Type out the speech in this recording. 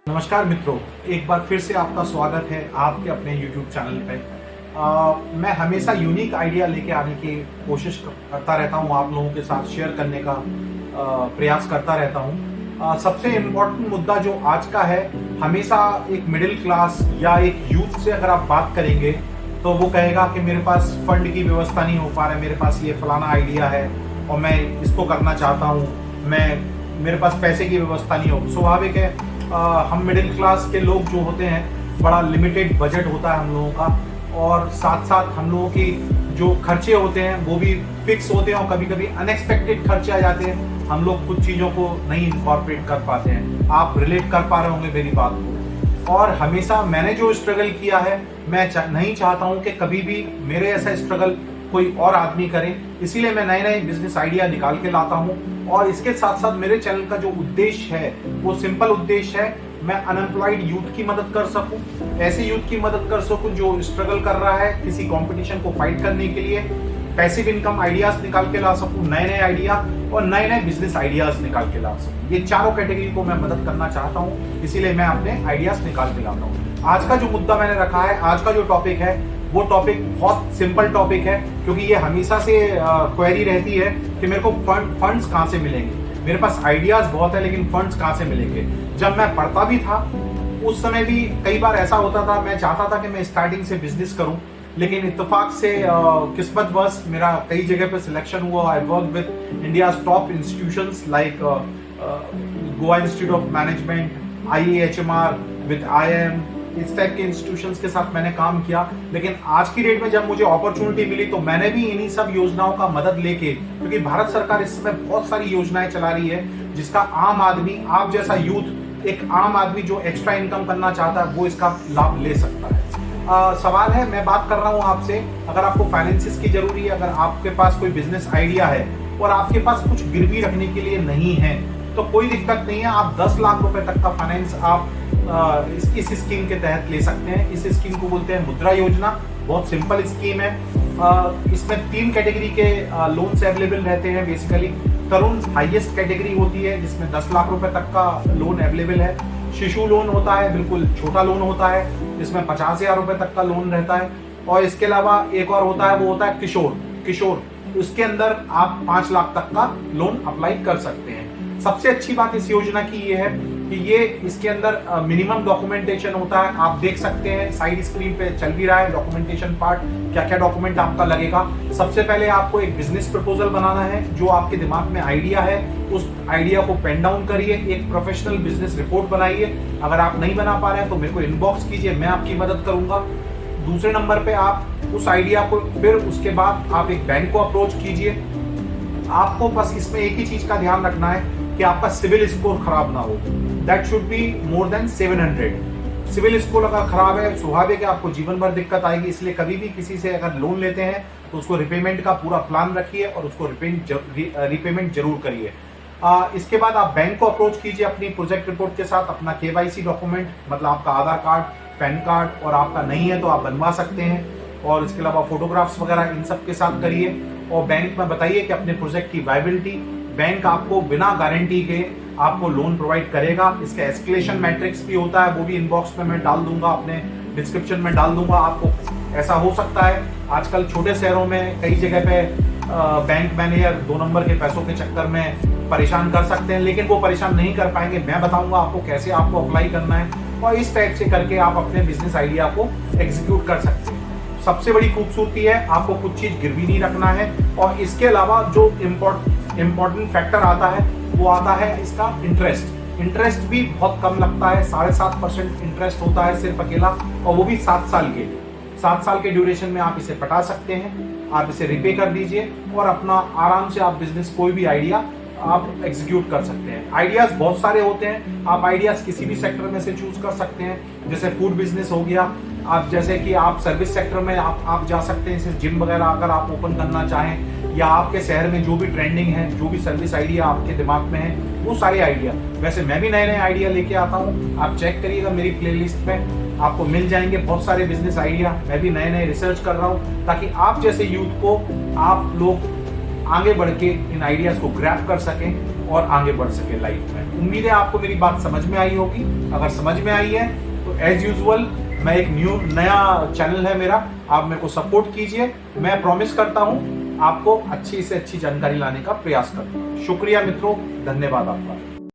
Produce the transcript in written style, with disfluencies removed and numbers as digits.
नमस्कार मित्रों, एक बार फिर से आपका स्वागत है आपके अपने YouTube चैनल पे। मैं हमेशा यूनिक आइडिया लेके आने की कोशिश करता रहता हूँ, आप लोगों के साथ शेयर करने का प्रयास करता रहता हूँ। सबसे इम्पोर्टेंट मुद्दा जो आज का है, हमेशा एक मिडिल क्लास या एक यूथ से अगर आप बात करेंगे तो वो कहेगा कि मेरे पास फंड की व्यवस्था नहीं हो पा रहा है, मेरे पास ये फलाना आइडिया है और मैं इसको करना चाहता हूँ, मेरे पास पैसे की व्यवस्था नहीं हो। स्वाभाविक है, हम मिडिल क्लास के लोग जो होते हैं, बड़ा लिमिटेड बजट होता है हम लोगों का, और साथ साथ हम लोगों की जो खर्चे होते हैं वो भी फिक्स होते हैं और कभी कभी अनएक्सपेक्टेड खर्चे आ जाते हैं। हम लोग कुछ चीज़ों को नहीं इनकॉर्पोरेट कर पाते हैं। आप रिलेट कर पा रहे होंगे मेरी बात को। और हमेशा मैंने जो स्ट्रगल किया है, मैं नहीं चाहता हूँ कि कभी भी मेरे ऐसा स्ट्रगल कोई और आदमी करे, इसीलिए मैं नए नए बिजनेस आइडिया निकाल के लाता हूँ। और इसके साथ साथ मेरे चैनल का जो उद्देश्य है वो सिंपल उद्देश्य है, मैं अनएम्प्लॉयड यूथ की मदद कर सकूं, ऐसे यूथ की मदद कर सकूं जो स्ट्रगल कर रहा है किसी कंपटीशन को फाइट करने के लिए, पैसिव इनकम आइडियाज निकाल के ला सकूं, नए नए आइडिया और नए नए बिजनेस आइडियाज निकाल के ला सकूं। ये चारों कैटेगरी को मैं मदद करना चाहता हूं, इसीलिए मैं अपने आइडियाज निकाल के लाता हूं। आज का जो मुद्दा मैंने रखा है, आज का जो टॉपिक है, वो टॉपिक बहुत सिंपल टॉपिक है, क्योंकि ये हमेशा से क्वेरी रहती है कि मेरे को फंड्स कहाँ से मिलेंगे। मेरे पास आइडियाज बहुत है लेकिन फंड्स कहाँ से मिलेंगे। जब मैं पढ़ता भी था उस समय भी कई बार ऐसा होता था, मैं चाहता था कि मैं स्टार्टिंग से बिजनेस करूं, लेकिन इत्तेफाक से किस्मतवश मेरा कई जगह पे सिलेक्शन हुआ। I work with India's top institutions like Goa institute of management, IIHMR, with IIM, इस टाइप के इंस्टीट्यूशंस के साथ मैंने काम किया। लेकिन आज की डेट में जब मुझे अपॉर्चुनिटी मिली तो मैंने भी इन्हीं सब योजनाओं का मदद लेके, क्योंकि भारत सरकार इस समय बहुत सारी योजनाएं चला रही है जिसका आम आदमी, आप जैसा यूथ, एक आम आदमी जो एक्स्ट्रा इनकम करना चाहता है वो इसका लाभ ले सकता है। सवाल है, मैं बात कर रहा हूँ आपसे, अगर आपको फाइनेंसिस की जरूरी है, अगर आपके पास कोई बिजनेस आइडिया है और आपके पास कुछ गिरवी रखने के लिए नहीं है तो कोई दिक्कत नहीं है। आप 10 लाख रुपए तक का फाइनेंस आप इस स्कीम के तहत ले सकते हैं। इस स्कीम को बोलते हैं मुद्रा योजना। बहुत सिंपल स्कीम है। इसमें 3 कैटेगरी के लोन्स अवेलेबल रहते हैं। बेसिकली तरुण हाईएस्ट कैटेगरी होती है जिसमें 10 लाख रुपए तक का लोन अवेलेबल है। शिशु लोन होता है, बिल्कुल छोटा लोन होता है जिसमें 50,000 रुपए तक का लोन रहता है। और इसके अलावा एक और होता है, वो होता है किशोर, उसके अंदर आप 5 लाख तक का लोन अप्लाई कर सकते हैं। सबसे अच्छी बात इस योजना की ये है कि ये इसके अंदर मिनिमम डॉक्यूमेंटेशन होता है। आप देख सकते हैं साइड स्क्रीन पे चल भी रहा है डॉक्यूमेंटेशन पार्ट, क्या क्या डॉक्यूमेंट आपका लगेगा। सबसे पहले आपको एक बिजनेस प्रपोजल बनाना है। जो आपके दिमाग में आइडिया है उस आइडिया को पेन डाउन करिए, एक प्रोफेशनल बिजनेस रिपोर्ट बनाइए। अगर आप नहीं बना पा रहे हैं तो मेरे को इनबॉक्स कीजिए, मैं आपकी मदद करूंगा। दूसरे नंबर पे आप उस आइडिया को, फिर उसके बाद आप एक बैंक को अप्रोच कीजिए। आपको बस इसमें एक ही चीज का ध्यान रखना है कि आपका सिविल स्कोर खराब ना हो। That should be more than 700। CIBIL score अगर खराब है, स्वाभाविक है आपको जीवन भर दिक्कत आएगी। इसलिए कभी भी किसी से अगर लोन लेते हैं तो उसको रिपेमेंट का पूरा प्लान रखिए और उसको रिपेमेंट जरूर करिए। इसके बाद आप बैंक को अप्रोच कीजिए अपनी प्रोजेक्ट रिपोर्ट के साथ। अपना KYC डॉक्यूमेंट, मतलब आपका आधार कार्ड, पैन कार्ड, और आपका नहीं है तो आप बनवा सकते हैं। और इसके अलावा फोटोग्राफ्स वगैरह इन सब के साथ करिए और बैंक में बताइए कि अपने प्रोजेक्ट की वायबिलिटी। बैंक आपको बिना गारंटी के आपको लोन प्रोवाइड करेगा। इसका एस्केलेशन मैट्रिक्स भी होता है, वो भी इनबॉक्स में मैं डाल दूंगा, अपने डिस्क्रिप्शन में डाल दूंगा। आपको ऐसा हो सकता है आजकल छोटे शहरों में कई जगह पे बैंक मैनेजर 2 नंबर के पैसों के चक्कर में परेशान कर सकते हैं, लेकिन वो परेशान नहीं कर पाएंगे। मैं बताऊंगा आपको कैसे आपको अप्लाई करना है और इस टाइप से करके आप अपने बिजनेस आइडिया को एग्जीक्यूट कर सकते हैं। सबसे बड़ी खूबसूरती है, आपको कुछ चीज गिरवी नहीं रखना है। और इसके अलावा जो इम्पोर्टेंट फैक्टर आता है वो आता है इसका इंटरेस्ट। इंटरेस्ट भी बहुत कम लगता है, 7.5% इंटरेस्ट होता है सिर्फ अकेला, और वो भी 7 साल के। 7 साल के ड्यूरेशन में आप इसे पटा सकते हैं, आप इसे रिपे कर दीजिए और अपना आराम से आप बिजनेस, कोई भी आइडिया आप एग्जीक्यूट कर सकते हैं। आइडियाज बहुत सारे होते हैं, आप आइडियाज किसी भी सेक्टर में से चूज कर सकते हैं। जैसे फूड बिजनेस हो गया, आप जैसे कि आप सर्विस सेक्टर में आप जा सकते हैं। जैसे जिम वगैरह अगर आप ओपन करना चाहें, या आपके शहर में जो भी ट्रेंडिंग है, जो भी सर्विस आइडिया आपके दिमाग में है, वो सारे आइडिया। वैसे मैं भी नए नए आइडिया लेके आता हूँ, आप चेक करिएगा मेरी प्लेलिस्ट में, आपको मिल जाएंगे बहुत सारे बिजनेस आइडिया। मैं भी नए नए रिसर्च कर रहा हूँ ताकि आप जैसे यूथ को, आप लोग आगे बढ़ के इन आइडियाज को ग्रैब कर सकें और आगे बढ़ सके लाइफ में। उम्मीद है आपको मेरी बात समझ में आई होगी। अगर समझ में आई है तो एज यूजुअल मैं एक नया चैनल है मेरा, आप मेरे को सपोर्ट कीजिए। मैं प्रॉमिस करता हूं आपको अच्छी से अच्छी जानकारी लाने का प्रयास करूंगा। शुक्रिया मित्रों, धन्यवाद आपका।